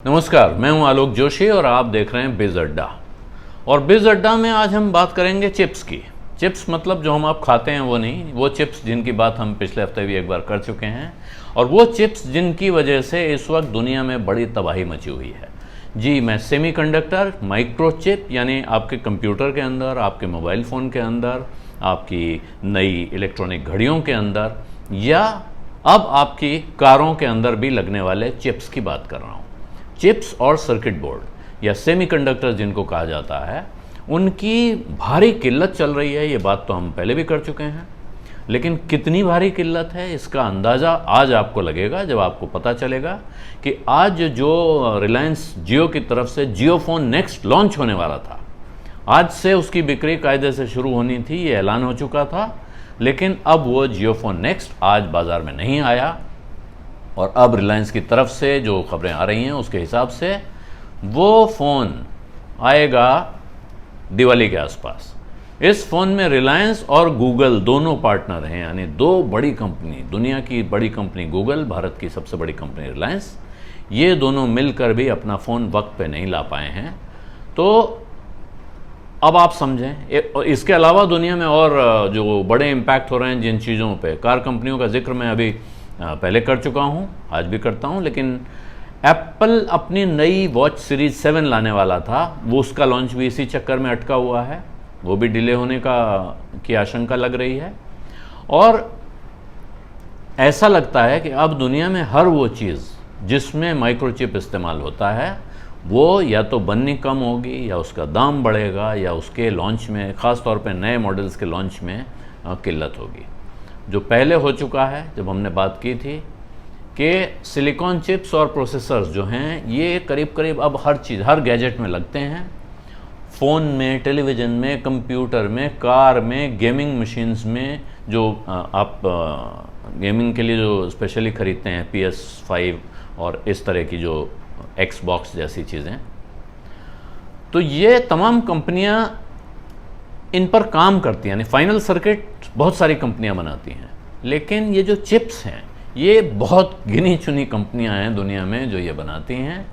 नमस्कार, मैं हूं आलोक जोशी और आप देख रहे हैं बिज अड्डा। और बिज अड्डा में आज हम बात करेंगे चिप्स की। चिप्स मतलब जो हम आप खाते हैं वो नहीं, वो चिप्स जिनकी बात हम पिछले हफ्ते भी एक बार कर चुके हैं, और वो चिप्स जिनकी वजह से इस वक्त दुनिया में बड़ी तबाही मची हुई है। जी, मैं सेमीकंडक्टर, माइक्रोचिप यानी आपके कंप्यूटर के अंदर, आपके मोबाइल फ़ोन के अंदर, आपकी नई इलेक्ट्रॉनिक घड़ियों के अंदर, या अब आपकी कारों के अंदर भी लगने वाले चिप्स की बात कर रहा हूँ। चिप्स और सर्किट बोर्ड या सेमीकंडक्टर जिनको कहा जाता है, उनकी भारी किल्लत चल रही है। ये बात तो हम पहले भी कर चुके हैं, लेकिन कितनी भारी किल्लत है इसका अंदाज़ा आज आपको लगेगा जब आपको पता चलेगा कि आज जो रिलायंस जियो की तरफ से जियो फोन नेक्स्ट लॉन्च होने वाला था, आज से उसकी बिक्री कायदे से शुरू होनी थी, ये ऐलान हो चुका था, लेकिन अब वो जियो फोन नेक्स्ट आज बाज़ार में नहीं आया। और अब रिलायंस की तरफ से जो खबरें आ रही हैं उसके हिसाब से वो फ़ोन आएगा दिवाली के आसपास। इस फ़ोन में रिलायंस और गूगल दोनों पार्टनर हैं, यानी दो बड़ी कंपनी, दुनिया की बड़ी कंपनी गूगल, भारत की सबसे बड़ी कंपनी रिलायंस, ये दोनों मिलकर भी अपना फ़ोन वक्त पे नहीं ला पाए हैं। तो अब आप समझें, इसके अलावा दुनिया में और जो बड़े इम्पैक्ट हो रहे हैं जिन चीज़ों पे, कार कंपनियों का जिक्र मैं अभी पहले कर चुका हूँ, आज भी करता हूँ, लेकिन एप्पल अपनी नई वॉच सीरीज 7 लाने वाला था, वो उसका लॉन्च भी इसी चक्कर में अटका हुआ है, वो भी डिले होने की आशंका लग रही है। और ऐसा लगता है कि अब दुनिया में हर वो चीज़ जिसमें माइक्रोचिप इस्तेमाल होता है वो या तो बननी कम होगी, या उसका दाम बढ़ेगा, या उसके लॉन्च में, ख़ास तौर पे नए मॉडल्स के लॉन्च में किल्लत होगी। जो पहले हो चुका है, जब हमने बात की थी कि सिलिकॉन चिप्स और प्रोसेसर्स जो हैं ये करीब करीब अब हर चीज़, हर गैजेट में लगते हैं, फ़ोन में, टेलीविज़न में, कंप्यूटर में, कार में, गेमिंग मशीन्स में, जो आप गेमिंग के लिए जो स्पेशली ख़रीदते हैं, PS5 और इस तरह की जो Xbox जैसी चीज़ें, तो ये तमाम कंपनियां इन पर काम करती हैं, यानी फाइनल सर्किट बहुत सारी कंपनियां बनाती हैं, लेकिन ये जो चिप्स हैं ये बहुत गिनी चुनी कंपनियां हैं दुनिया में जो ये बनाती हैं।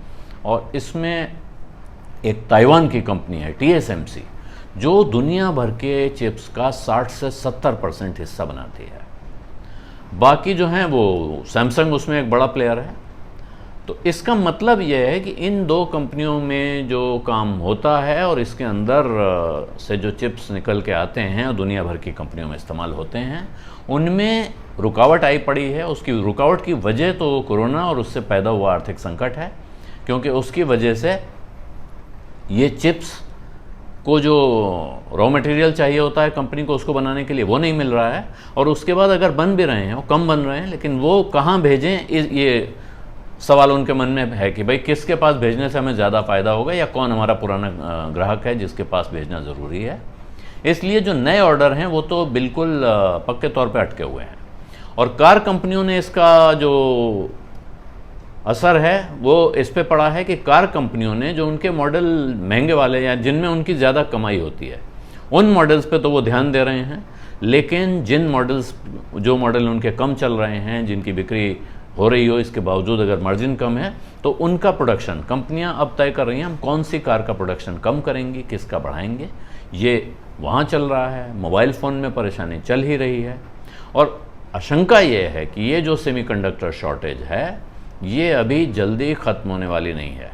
और इसमें एक ताइवान की कंपनी है TSMC, जो दुनिया भर के चिप्स का 60 से 70% हिस्सा बनाती है। बाकी जो हैं वो सैमसंग उसमें एक बड़ा प्लेयर है। तो इसका मतलब यह है कि इन दो कंपनियों में जो काम होता है और इसके अंदर से जो चिप्स निकल के आते हैं और दुनिया भर की कंपनियों में इस्तेमाल होते हैं, उनमें रुकावट आई पड़ी है। उसकी रुकावट की वजह तो कोरोना और उससे पैदा हुआ आर्थिक संकट है, क्योंकि उसकी वजह से ये चिप्स को जो रॉ मटेरियल चाहिए होता है कंपनी को उसको बनाने के लिए, वो नहीं मिल रहा है। और उसके बाद अगर बन भी रहे हैं, वो कम बन रहे हैं, लेकिन वो कहाँ भेजें, ये सवाल उनके मन में है कि भाई किसके पास भेजने से हमें ज़्यादा फ़ायदा होगा, या कौन हमारा पुराना ग्राहक है जिसके पास भेजना ज़रूरी है। इसलिए जो नए ऑर्डर हैं वो तो बिल्कुल पक्के तौर पे अटके हुए हैं। और कार कंपनियों ने इसका जो असर है वो इस पे पड़ा है कि कार कंपनियों ने जो उनके मॉडल महंगे वाले या जिनमें उनकी ज़्यादा कमाई होती है, उन मॉडल्स पे तो वो ध्यान दे रहे हैं, लेकिन जो मॉडल उनके कम चल रहे हैं, जिनकी बिक्री हो रही हो, इसके बावजूद अगर मार्जिन कम है, तो उनका प्रोडक्शन कंपनियां अब तय कर रही हैं, हम कौन सी कार का प्रोडक्शन कम करेंगे, किसका बढ़ाएंगे, ये वहाँ चल रहा है। मोबाइल फ़ोन में परेशानी चल ही रही है। और आशंका ये है कि ये जो सेमीकंडक्टर शॉर्टेज है ये अभी जल्दी ख़त्म होने वाली नहीं है।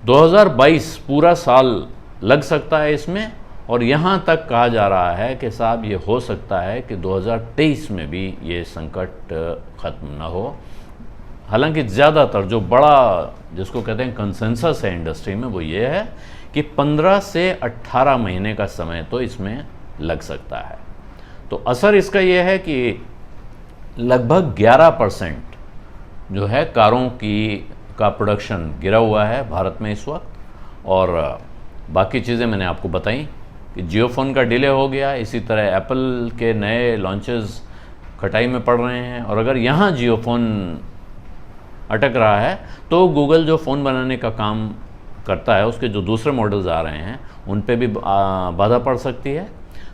2022 पूरा साल लग सकता है इसमें, और यहाँ तक कहा जा रहा है कि साहब ये हो सकता है कि 2023 में भी ये संकट ख़त्म ना हो। हालांकि ज़्यादातर जो बड़ा जिसको कहते हैं कंसेंसस है इंडस्ट्री में, वो ये है कि 15 से 18 महीने का समय तो इसमें लग सकता है। तो असर इसका ये है कि लगभग 11% जो है कारों का प्रोडक्शन गिरा हुआ है भारत में इस वक्त। और बाकी चीज़ें मैंने आपको बताई कि जियो फोन का डिले हो गया, इसी तरह एप्पल के नए लॉन्चेस खटाई में पड़ रहे हैं। और अगर यहाँ जियो फोन अटक रहा है तो गूगल जो फ़ोन बनाने का काम करता है, उसके जो दूसरे मॉडल्स आ रहे हैं उन पे भी बाधा पड़ सकती है।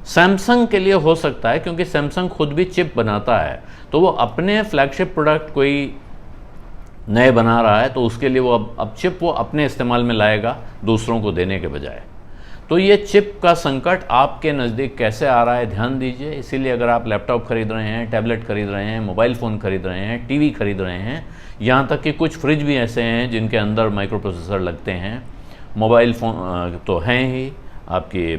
सैमसंग के लिए हो सकता है, क्योंकि सैमसंग खुद भी चिप बनाता है, तो वो अपने फ्लैगशिप प्रोडक्ट कोई नए बना रहा है तो उसके लिए वो अब चिप वो अपने इस्तेमाल में लाएगा दूसरों को देने के बजाय। तो ये चिप का संकट आपके नज़दीक कैसे आ रहा है ध्यान दीजिए। इसीलिए अगर आप लैपटॉप खरीद रहे हैं, टैबलेट खरीद रहे हैं, मोबाइल फ़ोन खरीद रहे हैं, टीवी खरीद रहे हैं, यहाँ तक कि कुछ फ्रिज भी ऐसे हैं जिनके अंदर माइक्रो प्रोसेसर लगते हैं, मोबाइल फ़ोन तो हैं ही, आपकी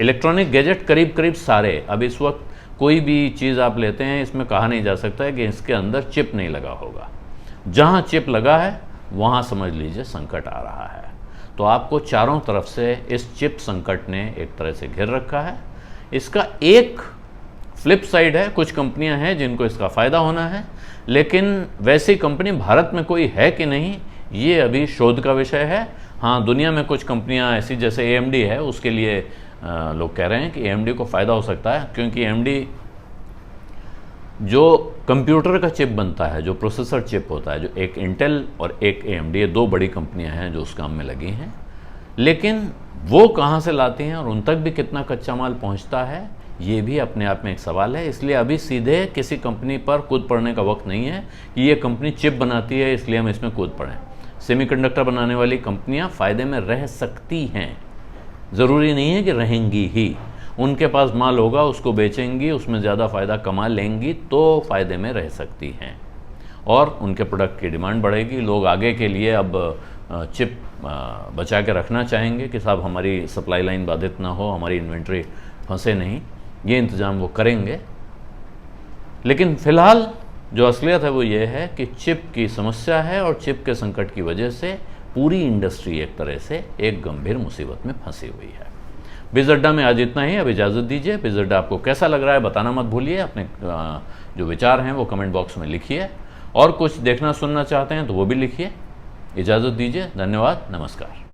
इलेक्ट्रॉनिक गैजेट करीब करीब सारे। अब इस वक्त कोई भी चीज़ आप लेते हैं इसमें कहा नहीं जा सकता है कि इसके अंदर चिप नहीं लगा होगा। जहाँ चिप लगा है वहाँ समझ लीजिए संकट आ रहा है। तो आपको चारों तरफ से इस चिप संकट ने एक तरह से घेर रखा है। इसका एक फ्लिप साइड है, कुछ कंपनियां हैं जिनको इसका फ़ायदा होना है, लेकिन वैसी कंपनी भारत में कोई है कि नहीं ये अभी शोध का विषय है। हाँ, दुनिया में कुछ कंपनियां ऐसी जैसे AMD है, उसके लिए लोग कह रहे हैं कि AMD को फ़ायदा हो सकता है, क्योंकि AMD जो कंप्यूटर का चिप बनता है, जो प्रोसेसर चिप होता है, जो एक इंटेल और एक AMD, ये दो बड़ी कंपनियां हैं जो उस काम में लगी हैं। लेकिन वो कहाँ से लाती हैं और उन तक भी कितना कच्चा माल पहुंचता है, ये भी अपने आप में एक सवाल है। इसलिए अभी सीधे किसी कंपनी पर कूद पड़ने का वक्त नहीं है कि ये कंपनी चिप बनाती है इसलिए हम इसमें कूद पड़ें। सेमीकंडक्टर बनाने वाली कंपनियां फ़ायदे में रह सकती हैं, ज़रूरी नहीं है कि रहेंगी ही। उनके पास माल होगा, उसको बेचेंगी, उसमें ज़्यादा फ़ायदा कमा लेंगी तो फ़ायदे में रह सकती हैं और उनके प्रोडक्ट की डिमांड बढ़ेगी। लोग आगे के लिए अब चिप बचा के रखना चाहेंगे कि साहब हमारी सप्लाई लाइन बाधित ना हो, हमारी इन्वेंट्री फंसे नहीं, ये इंतज़ाम वो करेंगे। लेकिन फ़िलहाल जो असलियत है वो ये है कि चिप की समस्या है और चिप के संकट की वजह से पूरी इंडस्ट्री एक तरह से एक गंभीर मुसीबत में फंसी हुई है। बिज़ अड्डा में आज इतना ही। अब इजाज़त दीजिए। बिज़ अड्डा आपको कैसा लग रहा है बताना मत भूलिए। अपने जो विचार हैं वो कमेंट बॉक्स में लिखिए और कुछ देखना सुनना चाहते हैं तो वो भी लिखिए। इजाज़त दीजिए। धन्यवाद। नमस्कार।